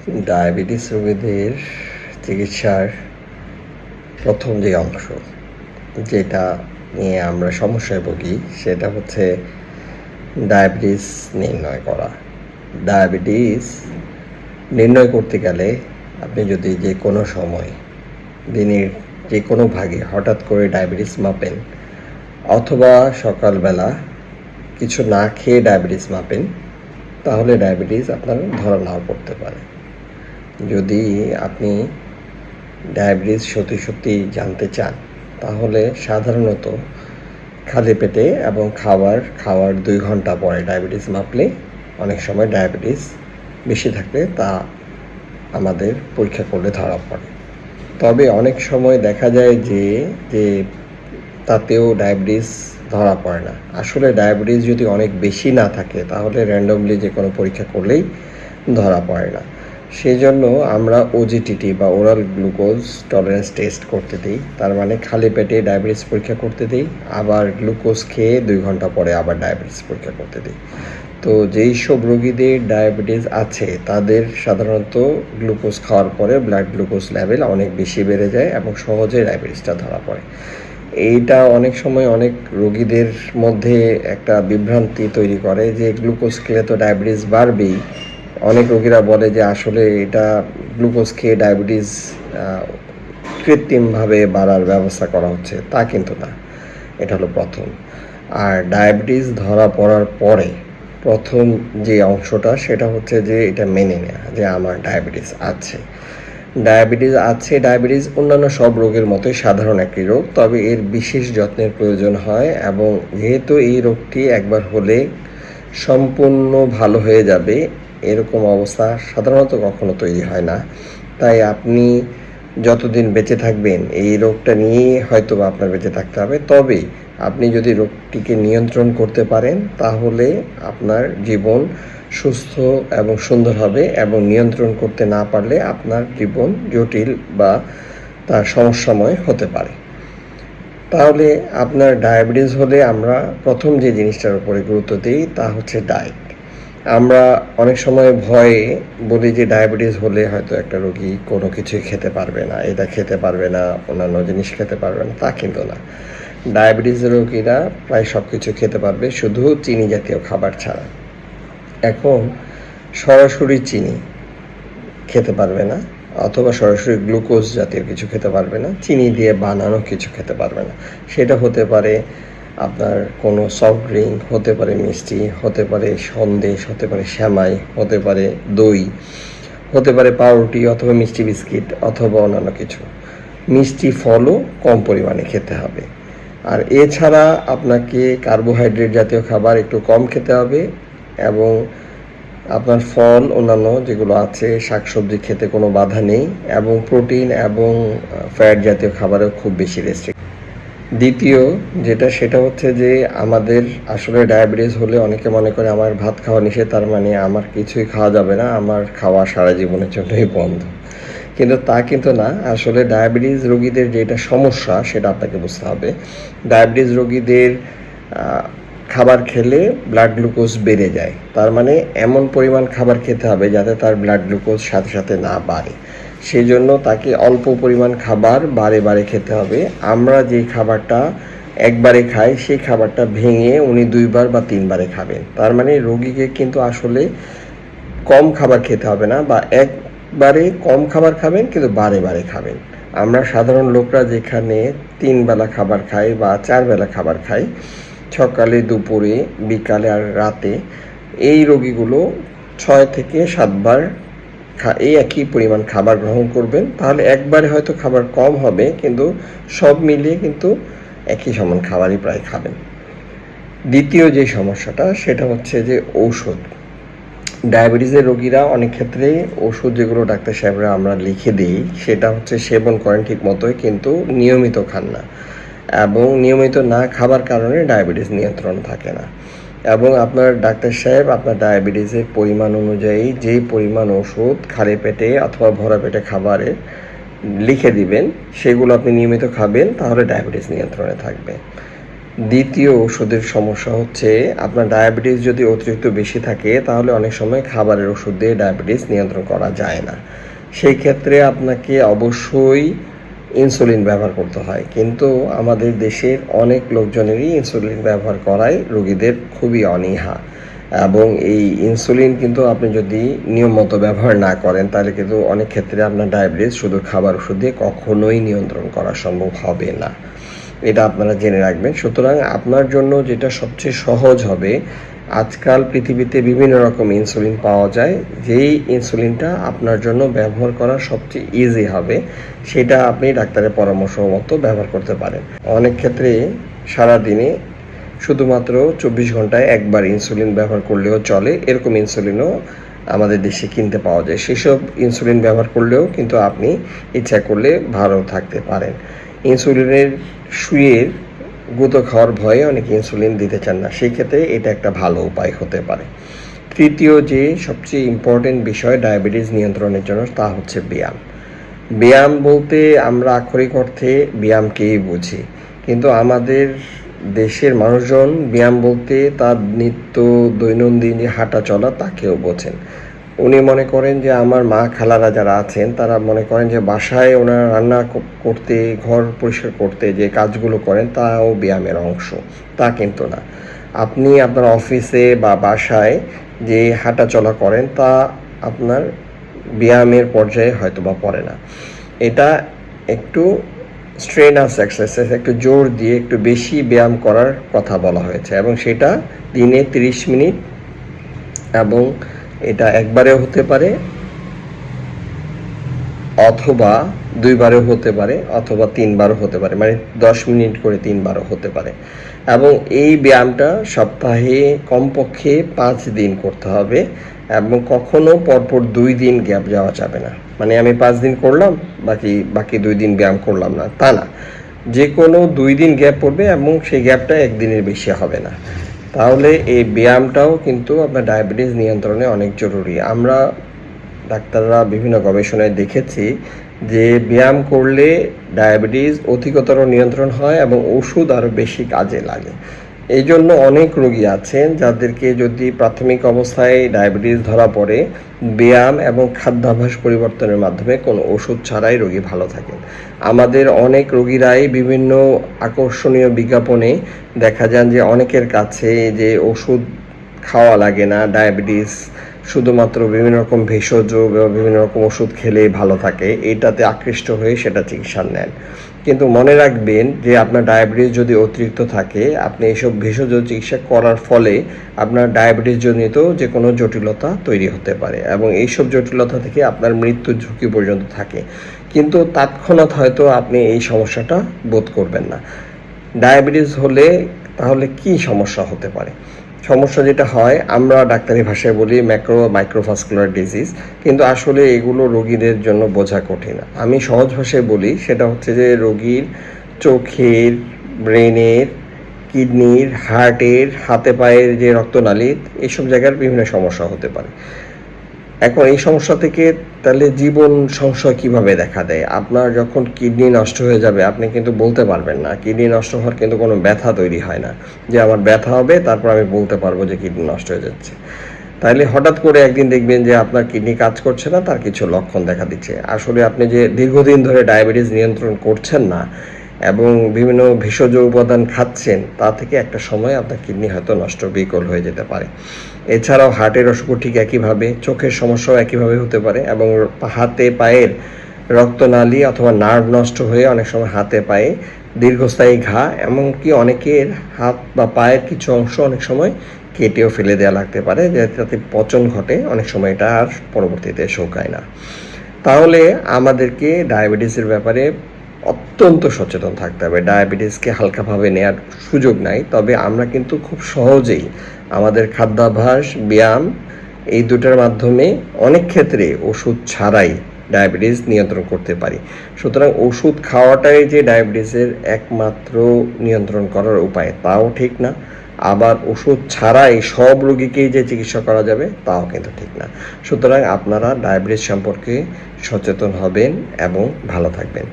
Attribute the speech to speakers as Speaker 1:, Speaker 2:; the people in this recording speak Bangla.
Speaker 1: ডায়াবেটিস রোগীদের চিকিৎসার প্রথম যে অংশ যেটা নিয়ে আমরা সমস্যায় ভুগি সেটা হচ্ছে ডায়াবেটিস নির্ণয় করা। ডায়াবেটিস নির্ণয় করতে গেলে আপনি যদি যে কোনো সময় দিনের যে কোনো ভাগে হঠাৎ করে ডায়াবেটিস মাপেন অথবা সকালবেলা কিছু না খেয়ে ডায়াবেটিস মাপেন, তাহলে ডায়াবেটিস আপনার ধরা নাও পড়তে পারে। যদি আপনি ডায়াবেটিস সত্যি জানতে চান, তাহলে সাধারণত খালি পেটে এবং খাওয়ার 2 ঘন্টা পরে ডায়াবেটিস মাপলে অনেক সময় ডায়াবেটিস বেশি থাকলে তা আমাদের পরীক্ষা করলে ধরা পড়ে। তবে অনেক সময় দেখা যায় যে তাতেও ডায়াবেটিস ধরা পড়ে না। আসলে ডায়াবেটিস যদি অনেক বেশি না থাকে তাহলে র্যান্ডমলি যে কোনো পরীক্ষা করলেই ধরা পড়ে না। সেই জন্য আমরা ওজিটিটি বা ওরাল গ্লুকোজ টলারেন্স টেস্ট করতে দিই, তার মানে খালি পেটে ডায়াবেটিস পরীক্ষা করতে দিই, আবার গ্লুকোজ খেয়ে 2 ঘন্টা পরে আবার ডায়াবেটিস পরীক্ষা করতে দিই। তো যেই সব রোগীদের ডায়াবেটিস আছে তাদের সাধারণত গ্লুকোজ খাওয়ার পরে ব্লাড গ্লুকোজ লেভেল অনেক বেশি বেড়ে যায় এবং সহজে ডায়াবেটিসটা ধরা পড়ে। এইটা অনেক সময় অনেক রোগীদের মধ্যে একটা বিভ্রান্তি তৈরি করে যে গ্লুকোজ খেলে তো ডায়াবেটিস বাড়বেই। অনেক রোগীরা বলে যে আসলে এটা গ্লুকোজ খেয়ে ডায়াবেটিস কৃত্রিমভাবে বাড়ার ব্যবস্থা করা হচ্ছে, তা কিন্তু না। এটা হলো প্রথম। আর ডায়াবেটিস ধরা পড়ার পরে প্রথম যে অংশটা সেটা হচ্ছে যে এটা মেনে নেওয়া যে আমার ডায়াবেটিস আছে। ডায়াবেটিস অন্যান্য সব রোগের মতোই সাধারণ একটি রোগ, তবে এর বিশেষ যত্নের প্রয়োজন হয় এবং যেহেতু এই রোগটি একবার হলে সম্পূর্ণ ভালো হয়ে যাবে এরকম অবস্থা সাধারণত কখনো তৈরি হয় না। তাই আপনি যতদিন বেঁচে থাকবেন এই রোগটা নিয়েই হয়তো আপনার বেঁচে থাকতে হবে। তবে আপনি যদি রোগটিকে নিয়ন্ত্রণ করতে পারেন তাহলে আপনার জীবন সুস্থ এবং সুন্দর হবে, এবং নিয়ন্ত্রণ করতে না পারলে আপনার জীবন জটিল বা তার সমস্যাময় হতে পারে। তাহলে আপনার ডায়াবেটিস হলে আমরা প্রথম যে জিনিসটার উপরে গুরুত্ব দিই তা হচ্ছে ডায়েট। আমরা অনেক সময় ভয়ে বলি যে ডায়াবেটিস হলে হয়তো একটা রোগী কোনো কিছুই খেতে পারবে না, এটা খেতে পারবে না, অন্যান্য জিনিস খেতে পারবে না, তা কিন্তু না। ডায়াবেটিস রোগীরা প্রায় সব কিছু খেতে পারবে, শুধু চিনি জাতীয় খাবার ছাড়া। এখন সরাসরি চিনি খেতে পারবে না অথবা সরাসরি গ্লুকোজ জাতীয় কিছু খেতে পারবে না, চিনি দিয়ে বানানো কিছু খেতে পারবে না। সেটা হতে পারে আপনার কোনো সফট ড্রিঙ্ক, হতে পারে মিষ্টি, হতে পারে সন্দেশ, হতে পারে সেমাই, হতে পারে দই, হতে পারে পাউরুটি অথবা মিষ্টি বিস্কিট অথবা অন্যান্য কিছু। মিষ্টি ফলও কম পরিমাণে খেতে হবে। আর এছাড়া আপনাকে কার্বোহাইড্রেট জাতীয় খাবার একটু কম খেতে হবে এবং আপনার ফল অন্যান্য যেগুলো আছে শাকসবজি খেতে কোনো বাধা নেই, এবং প্রোটিন এবং ফ্যাট জাতীয় খাবারেও খুব বেশি রেস্ট্রিক্ট। দ্বিতীয় সেটা হচ্ছে যে আমাদের আসলে ডায়াবেটিস হলে অনেকে মনে করে আমার ভাত খাওয়া নিষেধ, তার মানে আমার কিছুই খাওয়া যাবে না, আমার খাওয়া সারা জীবনের জন্যই বন্ধ। কিন্তু তা কিন্তু না। আসলে ডায়াবেটিস রোগীদের যেটা সমস্যা সেটা আপনাকে বুঝতে হবে। ডায়াবেটিস রোগীদের খাবার খেলে ব্লাড গ্লুকোজ বেড়ে যায়, তার মানে এমন পরিমাণ খাবার খেতে হবে যাতে তার ব্লাড গ্লুকোজ সাথে সাথে না বাড়ে। সেই জন্য তাকে অল্প পরিমাণ খাবার বারে খেতে হবে। আমরা যে খাবারটা একবারে খাই সেই খাবারটা ভেঙে উনি 2 বার বা 3 বারে খাবেন। তার মানে রোগীকে কিন্তু আসলে কম খাবার খেতে হবে না, বা একবারে কম খাবার খাবেন কিন্তু বারে খাবেন। আমরা সাধারণ লোকরা যেখানে 3 বেলা খাবার খাই বা 4 বেলা খাবার খাই, সকালে, দুপুরে, বিকালে আর রাতে, এই রোগীগুলো 6 থেকে 7 বার এই একই পরিমাণ খাবার গ্রহণ করবেন। তাহলে একবারে হয়তো খাবার কম হবে কিন্তু সব মিলিয়ে কিন্তু একই সমান খাবারই প্রায় খাবেন। দ্বিতীয় যে সমস্যাটা সেটা হচ্ছে যে ঔষধ। ডায়াবেটিসের রোগীরা অনেক ক্ষেত্রে ওষুধ যেগুলো ডাক্তার সাহেবরা আমরা লিখে দিই সেটা হচ্ছে সেবন করেন ঠিক মতোই কিন্তু নিয়মিত খান না, এবং নিয়মিত না খাবার কারণে ডায়াবেটিস নিয়ন্ত্রণ থাকে না। এবং আপনার ডাক্তার সাহেব আপনার ডায়াবেটিসের পরিমাণ অনুযায়ী যেই পরিমাণ ওষুধ খালি পেটে অথবা ভরা পেটে খাবারে লিখে দিবেন সেগুলো আপনি নিয়মিত খাবেন, তাহলে ডায়াবেটিস নিয়ন্ত্রণে থাকবে। দ্বিতীয় ওষুধের সমস্যা হচ্ছে আপনার ডায়াবেটিস যদি অতিরিক্ত বেশি থাকে তাহলে অনেক সময় খাবারের ওষুধ দিয়ে ডায়াবেটিস নিয়ন্ত্রণ করা যায় না। সেই ক্ষেত্রে আপনাকে অবশ্যই ইনসুলিন ব্যবহার করতে হয়, কিন্তু আমাদের দেশের অনেক লোকজনেরই ইনসুলিন ব্যবহার করায় রোগীদের খুবই অনীহা। এবং এই ইনসুলিন কিন্তু আপনি যদি নিয়ম মতো ব্যবহার না করেন তাহলে কিন্তু অনেক ক্ষেত্রে আপনার ডায়াবেটিস শুধু খাবার ওষুধ দিয়ে কখনোই নিয়ন্ত্রণ করা সম্ভব হবে না। এটা আপনারা জেনে রাখবেন। সুতরাং আপনার জন্য যেটা সবচেয়ে সহজ হবে, আজকাল পৃথিবীতে বিভিন্ন রকম ইনসুলিন পাওয়া যায়, যেই ইনসুলিনটা আপনার জন্য ব্যবহার করা সবচেয়ে ইজি হবে সেটা আপনি ডাক্তারের পরামর্শ মতো ব্যবহার করতে পারেন। অনেক ক্ষেত্রে সারাদিনে শুধুমাত্র 24 ঘন্টায় একবার ইনসুলিন ব্যবহার করলেও চলে, এরকম ইনসুলিনও আমাদের দেশে কিনতে পাওয়া যায়। সেসব ইনসুলিন ব্যবহার করলেও কিন্তু আপনি ইচ্ছা করলে ভালো থাকতে পারেন। ইনসুলিনের সুইয়ের গুঁতো খাওয়ার ভয়ে অনেকে ইনসুলিন দিতে চান না, সেই ক্ষেত্রে এটা একটা ভালো উপায় হতে পারে। তৃতীয় যে সবচেয়ে ইম্পর্টেন্ট বিষয় ডায়াবেটিস নিয়ন্ত্রণের জন্য তা হচ্ছে ব্যায়াম। ব্যায়াম বলতে আমরা আক্ষরিক অর্থে ব্যায়ামকেই বুঝি, কিন্তু আমাদের দেশের মানুষজন ব্যায়াম বলতে তার নিত্য দৈনন্দিন যে হাঁটা চলা তাকেও বোঝেন। উনি মনে করেন যে আমার মা খালারা যারা আছেন তারা মনে করেন যে বাসায় ওনারা রান্না করতে, ঘর পরিষ্কার করতে যে কাজগুলো করেন তাও ব্যায়ামের অংশ, তা কিন্তু না। আপনি আপনার অফিসে বা বাসায় যে হাঁটা চলা করেন তা আপনার ব্যায়ামের পর্যায়ে হয়তো বা পড়ে না। এটা একটু স্ট্রেনাস এক্সারসাইজ, একটু জোর দিয়ে একটু বেশি ব্যায়াম করার কথা বলা হয়েছে, এবং সেটা দিনে 30 মিনিট, এবং এটা একবারেও হতে পারে অথবা 2বারেও হতে পারে অথবা 3বারও হতে পারে, মানে 10 মিনিট করে 3বারও হতে পারে। এবং এই ব্যায়ামটা সপ্তাহে কমপক্ষে 5 দিন করতে হবে, এবং কখনো পরপর 2 দিন গ্যাপ যাওয়া যাবে না। মানে আমি 5 দিন করলাম, বাকি 2 দিন ব্যায়াম করলাম না, তা না। যে কোনো 2 দিন গ্যাপ পড়বে এবং সেই গ্যাপটা 1 দিনের বেশি হবে না। তাহলে এই ব্যায়ামটাও কিন্তু আপনার ডায়াবেটিস নিয়ন্ত্রণে অনেক জরুরি। আমরা ডাক্তাররা বিভিন্ন গবেষণায় দেখেছি যে ব্যায়াম করলে ডায়াবেটিস অধিকতর নিয়ন্ত্রণ হয় এবং ওষুধ আরও বেশি কাজে লাগে। এই জন্য অনেক রোগী আছেন যাদেরকে যদি প্রাথমিক অবস্থায় ডায়াবেটিস ধরা পড়ে, ব্যায়াম এবং খাদ্যাভ্যাস পরিবর্তনের মাধ্যমে কোনো ওষুধ ছাড়াই রোগী ভালো থাকেন। আমাদের অনেক রোগীরাই বিভিন্ন আকর্ষণীয় বিজ্ঞাপনে দেখা যান যে অনেকের কাছে যে ওষুধ খাওয়া লাগে না, ডায়াবেটিস শুধুমাত্র বিভিন্ন রকম ভেষজ বা বিভিন্ন রকম ওষুধ খেলেই ভালো থাকে, এটাতে আকৃষ্ট হয়ে সেটা চিকিৎসা নেন। কিন্তু মনে রাখবেন যে আপনার ডায়াবেটিস যদি অতিরিক্ত থাকে, আপনি এইসব ভেষজ চিকিৎসা করার ফলে আপনার ডায়াবেটিস জনিত যে কোনো জটিলতা তৈরি হতে পারে, এবং এইসব জটিলতা থেকে আপনার মৃত্যুর ঝুঁকি পর্যন্ত থাকে। কিন্তু তৎক্ষণাৎ হয়তো আপনি এই সমস্যাটা বোধ করবেন না। ডায়াবেটিস হলে তাহলে কি সমস্যা হতে পারে? সমস্যা যেটা হয় আমরা ডাক্তারি ভাষায় বলি মাইক্রোভাস্কুলার ডিজিজ, কিন্তু আসলে এগুলো রোগীদের জন্য বোঝা কঠিন। আমি সহজ ভাষায় বলি, সেটা হচ্ছে যে রোগীর চোখের, ব্রেনের, কিডনির, হার্টের, হাতে পায়ের যে রক্তনালীর এইসব জায়গার বিভিন্ন সমস্যা হতে পারে। এখন এই সমস্যা থেকে তাহলে জীবন সংশয় কিভাবে দেখা দেয়? আপনার যখন কিডনি নষ্ট হয়ে যাবে আপনি কিন্তু বলতে পারবেন না। কিডনি নষ্ট হওয়ার কিন্তু কোনো ব্যথা তৈরি হয় না যে আমার ব্যথা হবে তারপর আমি বলতে পারবো যে কিডনি নষ্ট হয়ে যাচ্ছে। তাইলে হঠাৎ করে একদিন দেখবেন যে আপনার কিডনি কাজ করছে না, তার কিছু লক্ষণ দেখা দিচ্ছে। আসলে আপনি যে দীর্ঘদিন ধরে ডায়াবেটিস নিয়ন্ত্রণ করছেন না এবং বিভিন্ন ভেষজ উপাদান খাচ্ছেন, তা থেকে একটা সময় আপনার কিডনি হয়তো নষ্ট, বিকল হয়ে যেতে পারে। এছাড়াও হার্টের অসুখও ঠিক একইভাবে, চোখের সমস্যাও একইভাবে হতে পারে, এবং হাতে পায়ের রক্তনালী অথবা নার্ভ নষ্ট হয়ে অনেক সময় হাতে পায়ে দীর্ঘস্থায়ী ঘা, এমনকি অনেকের হাত বা পায়ের কিছু অংশ অনেক সময় কেটেও ফেলে দেওয়া লাগতে পারে, যাতে পচন ঘটে। অনেক সময় এটা আর পরবর্তীতে শোকায় না। তাহলে আমাদেরকে ডায়াবেটিসের ব্যাপারে অত্যন্ত সচেতন থাকতে হবে। ডায়াবেটিসকে হালকাভাবে নেওয়ার সুযোগ নাই। তবে আমরা কিন্তু খুব সহজেই আমাদের খাদ্যাভ্যাস, ব্যায়াম এই দুটার মাধ্যমে অনেক ক্ষেত্রে ওষুধ ছাড়াই ডায়াবেটিস নিয়ন্ত্রণ করতে পারি। সুতরাং ওষুধ খাওয়াটাই যে ডায়াবেটিসের একমাত্র নিয়ন্ত্রণ করার উপায় তাও ঠিক না, আবার ওষুধ ছাড়াই সব রোগীকেই যে চিকিৎসা করা যাবে তাও কিন্তু ঠিক না। সুতরাং আপনারা ডায়াবেটিস সম্পর্কে সচেতন হবেন এবং ভালো থাকবেন।